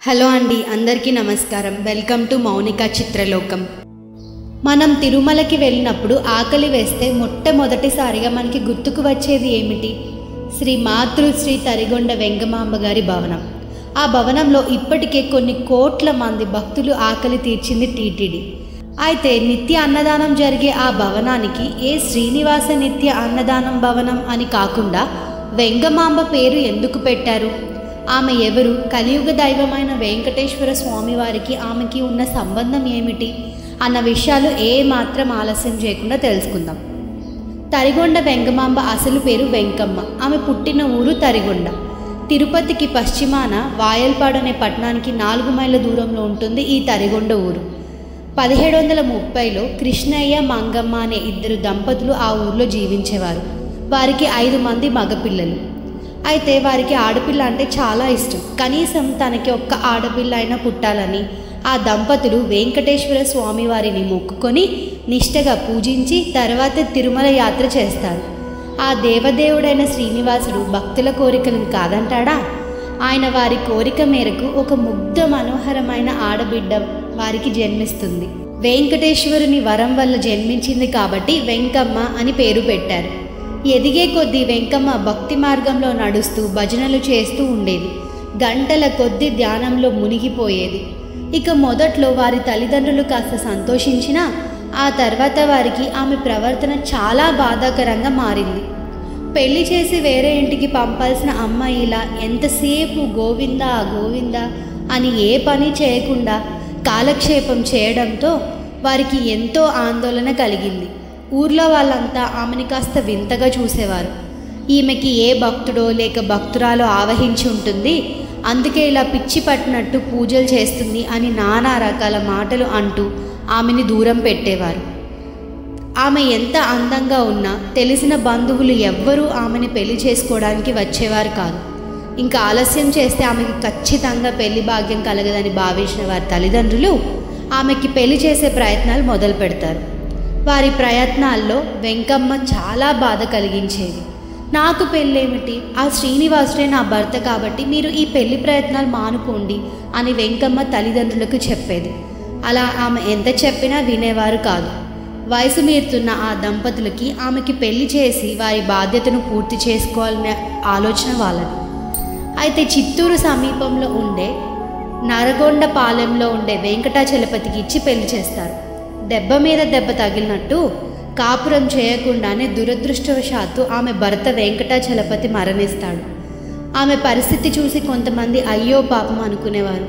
Hello అండి, అందరికీ నమస్కారం. Welcome to Mounika చిత్రలోకం. మనం తిరుమలకి వెళ్ళినప్పుడు ఆకలి వేస్తే మొట్టమొదటిసారిగా మనకి గుర్తుకు వచ్చేది ఏమిటి? శ్రీ మాతృశ్రీ తరిగొండ వెంగమాంబ గారి భవనం. ఆ భవనంలో ఇప్పటికే కొన్ని కోట్ల మంది భక్తులు ఆకలి తీర్చింది టీటీడీ. అయితే నిత్య అన్నదానం జరిగే ఆ భవనానికి ఏ శ్రీనివాస నిత్య అన్నదానం భవనం అని కాకుండా వెంగమాంబ పేరు ఎందుకు పెట్టారు? ఆమె ఎవరు? కలియుగ దైవమైన వెంకటేశ్వర స్వామి వారికి ఆమెకి ఉన్న సంబంధం ఏమిటి అన్న విషయాలు ఏమాత్రం ఆలస్యం చేయకుండా తెలుసుకుందాం. తరిగొండ వెంగమాంబ అసలు పేరు వెంకమ్మ. ఆమె పుట్టిన ఊరు తరిగొండ. తిరుపతికి పశ్చిమాన వాయల్పాడు అనే పట్టణానికి 4 మైళ్ళ దూరంలో ఉంటుంది ఈ తరిగొండ ఊరు. 1730లో కృష్ణయ్య మంగమ్మ అనే 2 దంపతులు ఆ ఊర్లో జీవించేవారు. వారికి 5 మంది మగపిల్లలు. అయితే వారికి ఆడపిల్ల అంటే చాలా ఇష్టం. కనీసం తనకి ఒక్క ఆడపిల్ల అయినా పుట్టాలని ఆ దంపతులు వెంకటేశ్వర స్వామి వారిని మొక్కుకొని నిష్టగా పూజించి తర్వాత తిరుమల యాత్ర చేస్తారు. ఆ దేవదేవుడైన శ్రీనివాసుడు భక్తుల కోరికలను కాదంటాడా? ఆయన వారి కోరిక మేరకు ఒక ముగ్ధ మనోహరమైన ఆడబిడ్డ వారికి జన్మిస్తుంది. వెంకటేశ్వరుని వరం వల్ల జన్మించింది కాబట్టి వెంకమ్మ అని పేరు పెట్టారు. ఎదిగే కొద్దీ వెంకమ్మ భక్తి మార్గంలో నడుస్తూ భజనలు చేస్తూ ఉండేది. గంటల కొద్దీ ధ్యానంలో మునిగిపోయేది. ఇక మొదట్లో వారి తల్లిదండ్రులు కాస్త సంతోషించినా ఆ తర్వాత వారికి ఆమె ప్రవర్తన చాలా బాధాకరంగా మారింది. పెళ్లి చేసి వేరే ఇంటికి పంపాల్సిన అమ్మాయి ఇలా ఎంతసేపు గోవిందా గోవిందా అని ఏ పని చేయకుండా కాలక్షేపం చేయడంతో వారికి ఎంతో ఆందోళన కలిగింది. ఊర్లో వాళ్ళంతా ఆమెని కాస్త వింతగా చూసేవారు. ఈమెకి ఏ భక్తుడో లేక భక్తురాలో ఆవహించి ఉంటుంది, అందుకే ఇలా పిచ్చి పట్టినట్టు పూజలు చేస్తుంది అని నానా రకాల మాటలు అంటూ ఆమెని దూరం పెట్టేవారు. ఆమె ఎంత అందంగా ఉన్నా తెలిసిన బంధువులు ఎవ్వరూ ఆమెని పెళ్లి చేసుకోవడానికి వచ్చేవారు కాదు. ఇంకా ఆలస్యం చేస్తే ఆమెకి ఖచ్చితంగా పెళ్లి భాగ్యం కలగదని భావించిన వారి తల్లిదండ్రులు ఆమెకి పెళ్లి చేసే ప్రయత్నాలు మొదలు పెడతారు. వారి ప్రయత్నాల్లో వెంకమ్మ చాలా బాధ కలిగించేది. నాకు పెళ్ళేమిటి, ఆ శ్రీనివాసుడే నా భర్త కాబట్టి మీరు ఈ పెళ్లి ప్రయత్నాలు మానుకోండి అని వెంకమ్మ తల్లిదండ్రులకు చెప్పేది. అలా ఆమె ఎంత చెప్పినా వినేవారు కాదు. వయసు మీరుతున్న ఆ దంపతులకి ఆమెకి పెళ్లి చేసి వారి బాధ్యతను పూర్తి చేసుకోవాలనే ఆలోచన వాళ్ళది. అయితే చిత్తూరు సమీపంలో ఉండే నరగొండపాలెంలో ఉండే వెంకటాచలపతికి ఇచ్చి పెళ్లి చేస్తారు. దెబ్బ మీద దెబ్బ తగిలినట్టు కాపురం చేయకుండానే దురదృష్టవశాత్తు ఆమె భర్త వెంకటాచలపతి మరణిస్తాడు. ఆమె పరిస్థితి చూసి కొంతమంది అయ్యో పాపం అనుకునేవారు.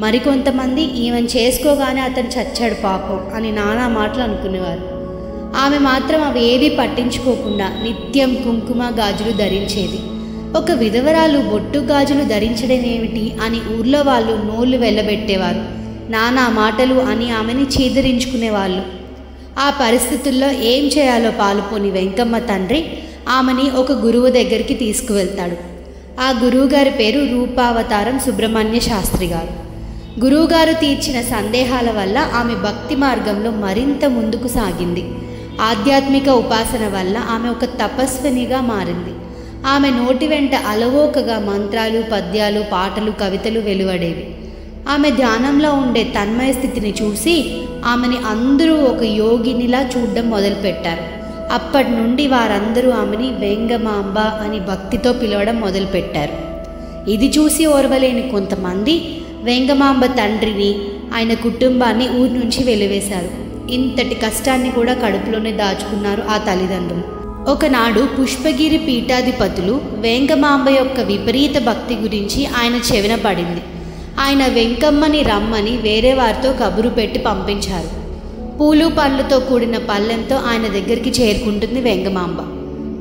మరికొంతమంది ఈమెను చేసుకోగానే అతను చచ్చాడు పాపం అని నానా మాటలు అనుకునేవారు. ఆమె మాత్రం అవి ఏవీ పట్టించుకోకుండా నిత్యం కుంకుమ గాజులు ధరించేది. ఒక విధవరాలు బొట్టు గాజులు ధరించడం ఏమిటి అని ఊర్లో వాళ్ళు నోళ్లు వెళ్ళబెట్టేవారు. నానా మాటలు అని ఆమెని చీదరించుకునేవాళ్ళు. ఆ పరిస్థితుల్లో ఏం చేయాలో పాలుపోని వెంకమ్మ తండ్రి ఆమెని ఒక గురువు దగ్గరికి తీసుకువెళ్తాడు. ఆ గురువుగారి పేరు రూపావతారం సుబ్రహ్మణ్య శాస్త్రి గారు. గురువుగారు తీర్చిన సందేహాల వల్ల ఆమె భక్తి మార్గంలో మరింత ముందుకు సాగింది. ఆధ్యాత్మిక ఉపాసన వల్ల ఆమె ఒక తపస్వినిగా మారింది. ఆమె నోటి వెంట అలవోకగా మంత్రాలు, పద్యాలు, పాటలు, కవితలు వెలువడేవి. ఆమె ధ్యానంలో ఉండే తన్మయ స్థితిని చూసి ఆమెని అందరూ ఒక యోగినిలా చూడడం మొదలుపెట్టారు. అప్పటి నుండి వారందరూ ఆమెని వెంగమాంబ అని భక్తితో పిలవడం మొదలుపెట్టారు. ఇది చూసి ఓర్వలేని కొంతమంది వెంగమాంబ తండ్రిని, ఆయన కుటుంబాన్ని ఊరి నుంచి వెలివేశారు. ఇంతటి కష్టాన్ని కూడా కడుపులోనే దాచుకున్నారు ఆ తల్లిదండ్రులు. ఒకనాడు పుష్పగిరి పీఠాధిపతులు వెంగమాంబ యొక్క విపరీత భక్తి గురించి ఆయన చెవిన పడింది. ఆయన వెంకమ్మని రమ్మని వేరే వారితో కబురు పెట్టి పంపించారు. పూలు పండ్లతో కూడిన పళ్ళెంతో ఆయన దగ్గరికి చేరుకుంటుంది వెంగమాంబ.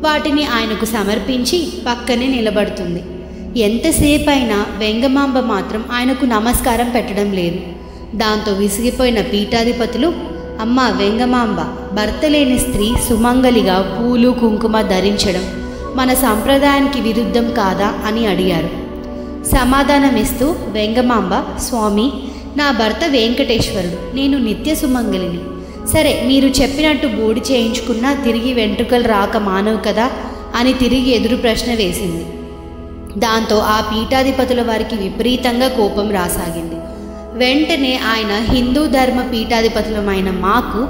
వాటిని ఆయనకు సమర్పించి పక్కనే నిలబడుతుంది. ఎంతసేపు అయినా వెంగమాంబ మాత్రం ఆయనకు నమస్కారం పెట్టడం లేదు. దాంతో విసిగిపోయిన పీఠాధిపతులు, అమ్మ వెంగమాంబ, భర్త లేని స్త్రీ సుమంగలిగా పూలు కుంకుమ ధరించడం మన సంప్రదాయానికి విరుద్ధం కాదా అని అడిగారు. సమాధానమిస్తూ వెంగమాంబ, స్వామి, నా భర్త వెంకటేశ్వరుడు, నేను నిత్య సుమంగలిని. సరే, మీరు చెప్పినట్టు బోడి చేయించుకున్నా తిరిగి వెంట్రుకలు రాక మానవు కదా అని తిరిగి ఎదురు ప్రశ్న వేసింది. దాంతో ఆ పీఠాధిపతుల వారికి విపరీతంగా కోపం రాసాగింది. వెంటనే ఆయన హిందూ ధర్మ పీఠాధిపతులమైన మాకు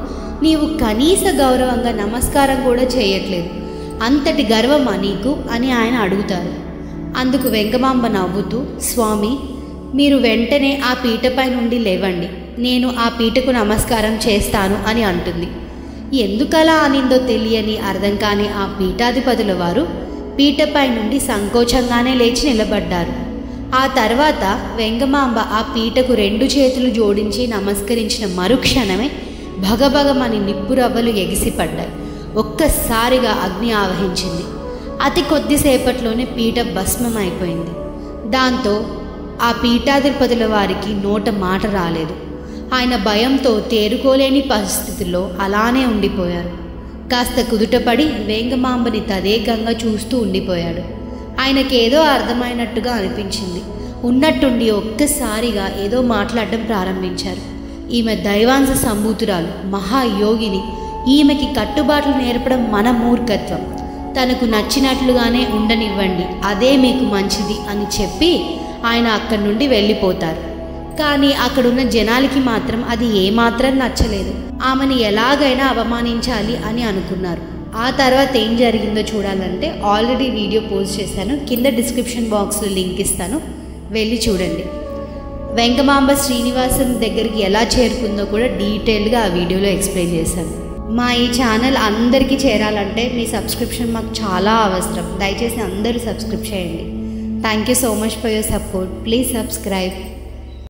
నీవు కనీస గౌరవంగా నమస్కారం కూడా చేయట్లేదు, అంతటి గర్వమా నీకు అని ఆయన అడుగుతారు. అందుకు వెంగమాంబ నవ్వుతూ, స్వామి మీరు వెంటనే ఆ పీటపై నుండి లేవండి, నేను ఆ పీటకు నమస్కారం చేస్తాను అని అంటుంది. ఎందుకలా అనిందో తెలియని అర్థం కాని ఆ పీఠాధిపతుల వారు పీటపై నుండి సంకోచంగానే లేచి నిలబడ్డారు. ఆ తర్వాత వెంగమాంబ ఆ పీటకు 2 చేతులు జోడించి నమస్కరించిన మరుక్షణమే భగభగమని నిప్పురవ్వలు ఎగిసిపడ్డాయి. ఒక్కసారిగా అగ్ని ఆవహించింది. అతి కొద్దిసేపట్లోనే పీట భస్మమైపోయింది. దాంతో ఆ పీఠాధిపతుల వారికి నోట మాట రాలేదు. ఆయన భయంతో తేరుకోలేని పరిస్థితుల్లో అలానే ఉండిపోయారు. కాస్త కుదుటపడి వేంగమాంబని తదేకంగా చూస్తూ ఉండిపోయాడు. ఆయనకేదో అర్థమైనట్టుగా అనిపించింది. ఉన్నట్టుండి ఒక్కసారిగా ఏదో మాట్లాడడం ప్రారంభించారు. ఈమె దైవాంశ సంభూతురాలు, మహాయోగిని, ఈమెకి కట్టుబాట్లు నేర్పడం మన మూర్ఖత్వం, తనకు నచ్చినట్లుగానే ఉండనివ్వండి, అదే మీకు మంచిది అని చెప్పి ఆయన అక్కడి నుండి వెళ్ళిపోతారు. కానీ అక్కడున్న జనాలకి మాత్రం అది ఏమాత్రం నచ్చలేదు. ఆమెను ఎలాగైనా అవమానించాలి అని అనుకున్నారు. ఆ తర్వాత ఏం జరిగిందో చూడాలంటే ఆల్రెడీ వీడియో పోస్ట్ చేశాను, కింద డిస్క్రిప్షన్ బాక్స్లో లింక్ ఇస్తాను, వెళ్ళి చూడండి. వెంగమాంబ శ్రీనివాసన్ దగ్గరికి ఎలా చేరుకుందో కూడా డీటెయిల్గా ఆ వీడియోలో ఎక్స్ప్లెయిన్ చేశాను. మా ఈ ఛానల్ అందరికీ చేరాలంటే మీ సబ్స్క్రిప్షన్ మాకు చాలా అవసరం. దయచేసి అందరూ సబ్స్క్రైబ్ చేయండి. Thank you so much for your support. Please subscribe.